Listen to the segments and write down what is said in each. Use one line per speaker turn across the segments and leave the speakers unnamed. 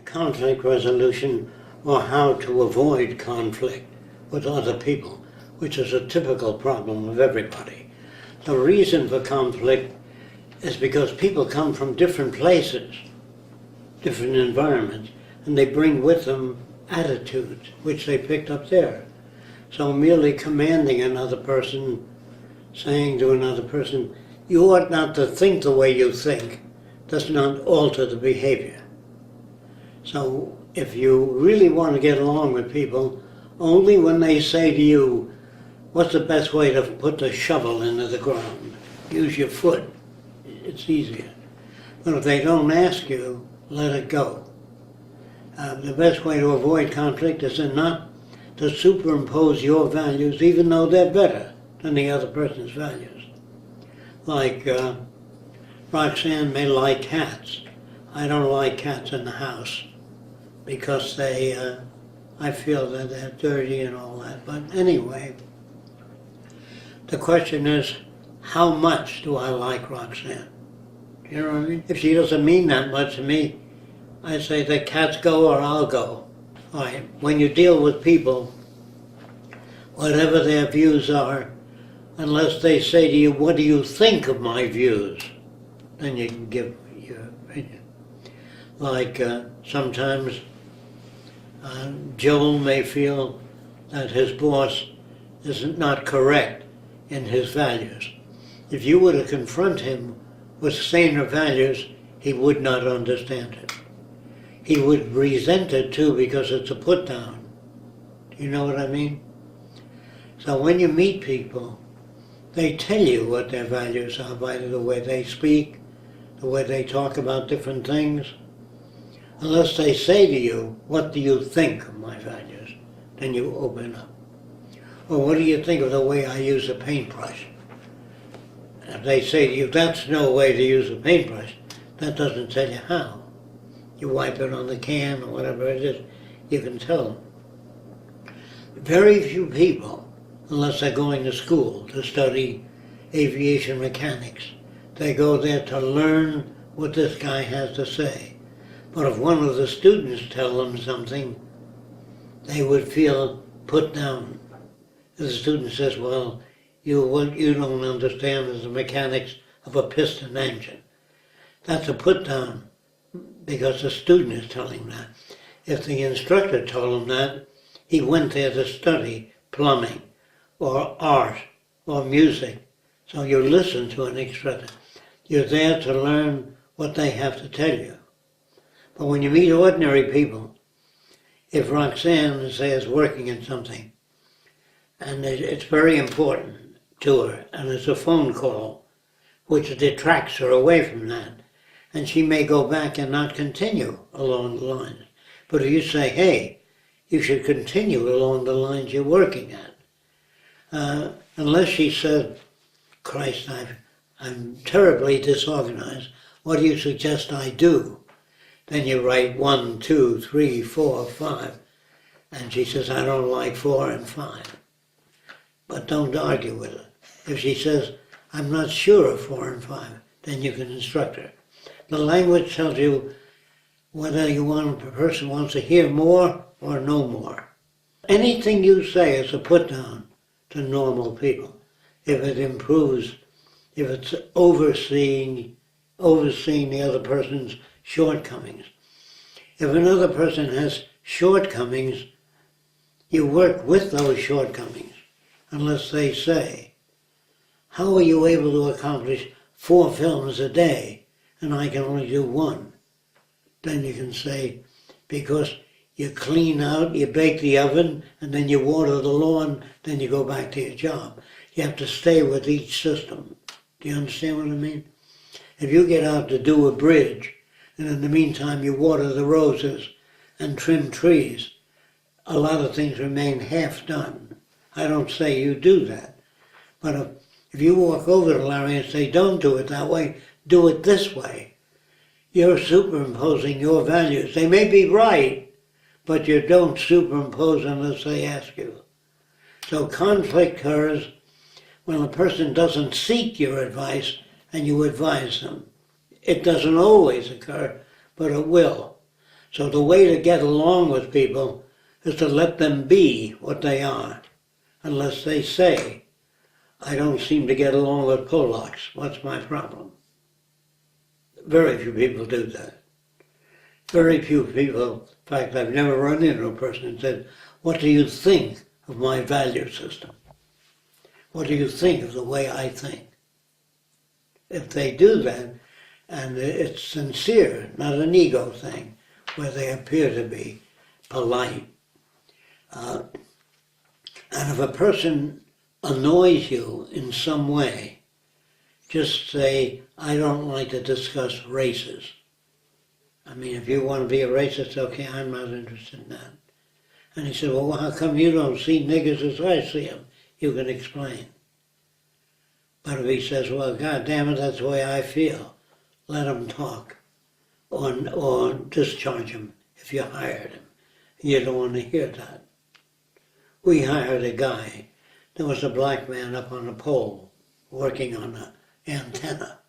Conflict resolution, or how to avoid conflict with other people, which is a typical problem of everybody. The reason for conflict is because people come from different places, different environments, and they bring with them attitudes which they picked up there. So merely commanding another person, saying to another person, you ought not to think the way you think, does not alter the behavior. So if you really want to get along with people, only when they say to you, what's the best way to put the shovel into the ground? Use your foot. It's easier. But if they don't ask you, let it go. The best way to avoid conflict is not to superimpose your values, even though they're better than the other person's values. Like Roxanne may like cats. I don't like cats in the house because I feel that they're dirty and all that. But anyway, the question is, how much do I like Roxanne? You know what I mean? If she doesn't mean that much to me, I say the cats go or I'll go. All right, when you deal with people, whatever their views are, unless they say to you, what do you think of my views? Then you can give your opinion. Like sometimes Joel may feel that his boss is not correct in his values. If you were to confront him with saner values, he would not understand it. He would resent it too because it's a put down. Do you know what I mean? So when you meet people, they tell you what their values are by the way they speak, the way they talk about different things. Unless they say to you, what do you think of my values? Then you open up. Or what do you think of the way I use a paintbrush? If they say to you, that's no way to use a paintbrush, that doesn't tell you how. You wipe it on the can or whatever it is, you can tell them. Very few people, unless they're going to school to study aviation mechanics, they go there to learn what this guy has to say. But if one of the students tell them something, they would feel put down. If the student says, well, what you don't understand is the mechanics of a piston engine. That's a put down because the student is telling that. If the instructor told him that, he went there to study plumbing or art or music. So you listen to an instructor. You're there to learn what they have to tell you. But when you meet ordinary people, if Roxanne, say, is working in something, and it's very important to her, and it's a phone call, which detracts her away from that, and she may go back and not continue along the lines. But if you say, hey, you should continue along the lines you're working at, unless she said, Christ, I'm terribly disorganized, what do you suggest I do? Then you write 1, 2, 3, 4, 5, and she says, I don't like 4 and 5. But don't argue with her. If she says, I'm not sure of 4 and 5, then you can instruct her. The language tells you whether a person wants to hear more or know more. Anything you say is a put down to normal people. If it improves, if it's overseeing the other person's shortcomings. If another person has shortcomings, you work with those shortcomings, unless they say, how are you able to accomplish 4 films a day and I can only do 1? Then you can say, because you clean out, you bake the oven, and then you water the lawn, then you go back to your job. You have to stay with each system. Do you understand what I mean? If you get out to do a bridge, and in the meantime you water the roses and trim trees, a lot of things remain half done. I don't say you do that. But if you walk over to Larry and say, don't do it that way, do it this way, you're superimposing your values. They may be right, but you don't superimpose unless they ask you. So conflict occurs when a person doesn't seek your advice and you advise them. It doesn't always occur, but it will. So the way to get along with people is to let them be what they are, unless they say, I don't seem to get along with Polacks. What's my problem? Very few people do that. Very few people, in fact, I've never run into a person and said, what do you think of my value system? What do you think of the way I think? If they do that, and it's sincere, not an ego thing, where they appear to be polite. And if a person annoys you in some way, just say, I don't like to discuss races. I mean, if you want to be a racist, okay, I'm not interested in that. And he said, well, how come you don't see niggers as I see them? You can explain. But if he says, well, God damn it, that's the way I feel, let him talk. Or discharge him if you hired him. You don't want to hear that. We hired a guy. There was a black man up on a pole working on an antenna.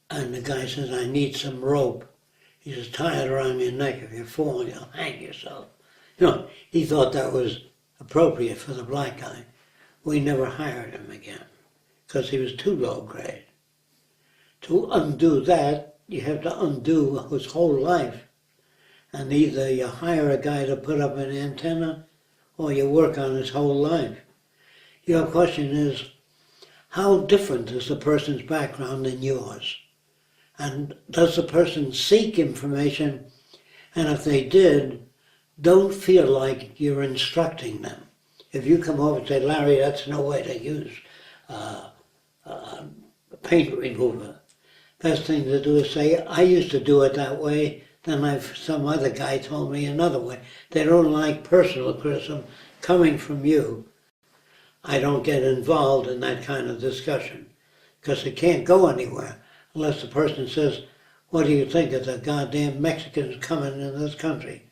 And the guy says, I need some rope. He says, tie it around your neck. If you fall, you'll hang yourself. You know, he thought that was appropriate for the black guy. We never hired him again because he was too low grade. To undo that, you have to undo his whole life. And either you hire a guy to put up an antenna or you work on his whole life. Your question is, how different is the person's background than yours? And does the person seek information? And if they did, don't feel like you're instructing them. If you come over and say, Larry, that's no way to use a paint remover. Best thing to do is say, I used to do it that way, then some other guy told me another way. They don't like personal criticism coming from you. I don't get involved in that kind of discussion because it can't go anywhere unless the person says, what do you think of the goddamn Mexicans coming in this country?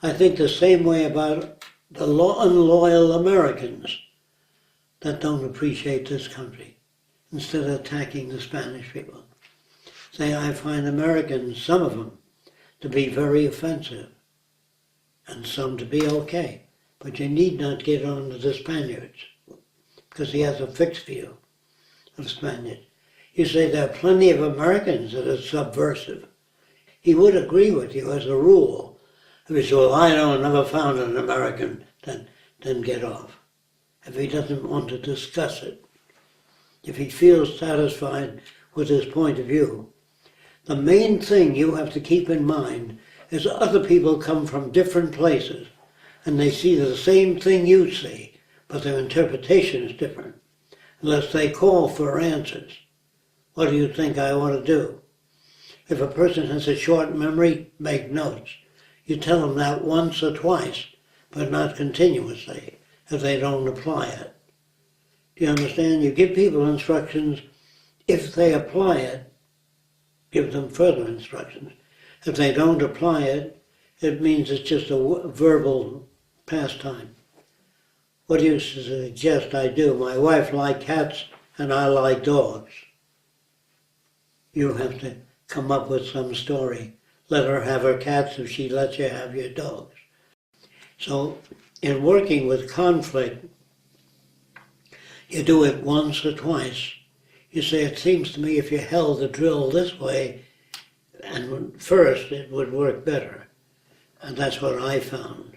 I think the same way about the unloyal Americans that don't appreciate this country instead of attacking the Spanish people. Say, I find Americans, some of them, to be very offensive and some to be okay. But you need not get on to the Spaniards because he has a fixed view of Spaniards. You say there are plenty of Americans that are subversive. He would agree with you as a rule. If he said, well, I never found an American, then get off. If he doesn't want to discuss it, if he feels satisfied with his point of view, the main thing you have to keep in mind is other people come from different places and they see the same thing you see, but their interpretation is different. Unless they call for answers. What do you think I ought to do? If a person has a short memory, make notes. You tell them that once or twice, but not continuously, if they don't apply it. Do you understand? You give people instructions. If they apply it, give them further instructions. If they don't apply it, it means it's just a verbal pastime. What do you suggest I do? My wife likes cats and I like dogs. You have to come up with some story. Let her have her cats if she lets you have your dogs. So in working with conflict, you do it once or twice. You say, it seems to me if you held the drill this way, and first it would work better. And that's what I found.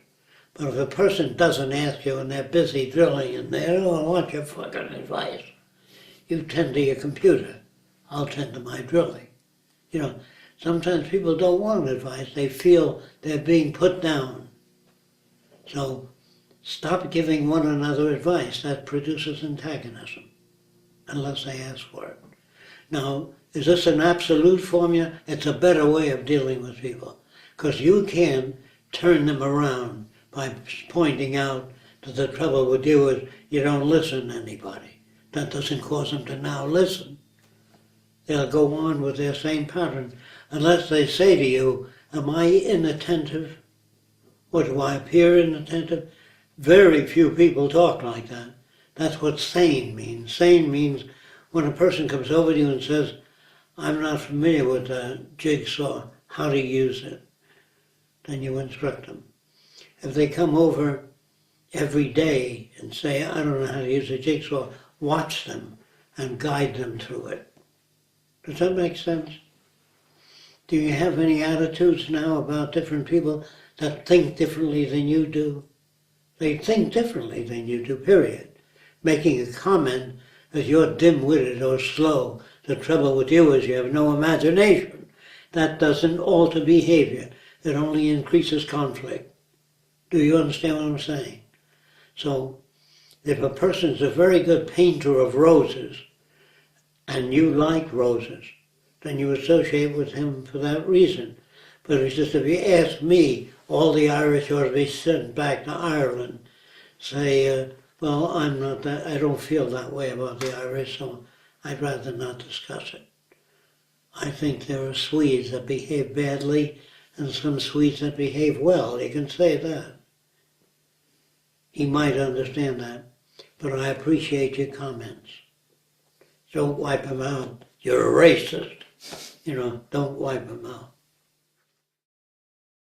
But if a person doesn't ask you and they're busy drilling and they don't want your fucking advice, you tend to your computer. I'll tend to my drilling. You know, sometimes people don't want advice. They feel they're being put down. So stop giving one another advice. That produces antagonism, unless they ask for it. Now, is this an absolute formula? It's a better way of dealing with people, because you can turn them around by pointing out that the trouble with you is you don't listen to anybody. That doesn't cause them to now listen. They'll go on with their same pattern unless they say to you, am I inattentive? Or do I appear inattentive? Very few people talk like that. That's what sane means. Sane means when a person comes over to you and says, I'm not familiar with the jigsaw, how to use it. then you instruct them. If they come over every day and say, I don't know how to use a jigsaw, watch them and guide them through it. Does that make sense? Do you have any attitudes now about different people that think differently than you do? They think differently than you do, period. Making a comment that you're dim-witted or slow. The trouble with you is you have no imagination. That doesn't alter behavior. It only increases conflict. Do you understand what I'm saying? So, if a person's a very good painter of roses, and you like roses, then you associate with him for that reason. But it's just if you ask me, all the Irish ought to be sent back to Ireland, say, well, I'm not that, I don't feel that way about the Irish, so I'd rather not discuss it. I think there are Swedes that behave badly and some Swedes that behave well. You can say that. He might understand that, but I appreciate your comments. Don't wipe him out. You're a racist. Don't wipe him out.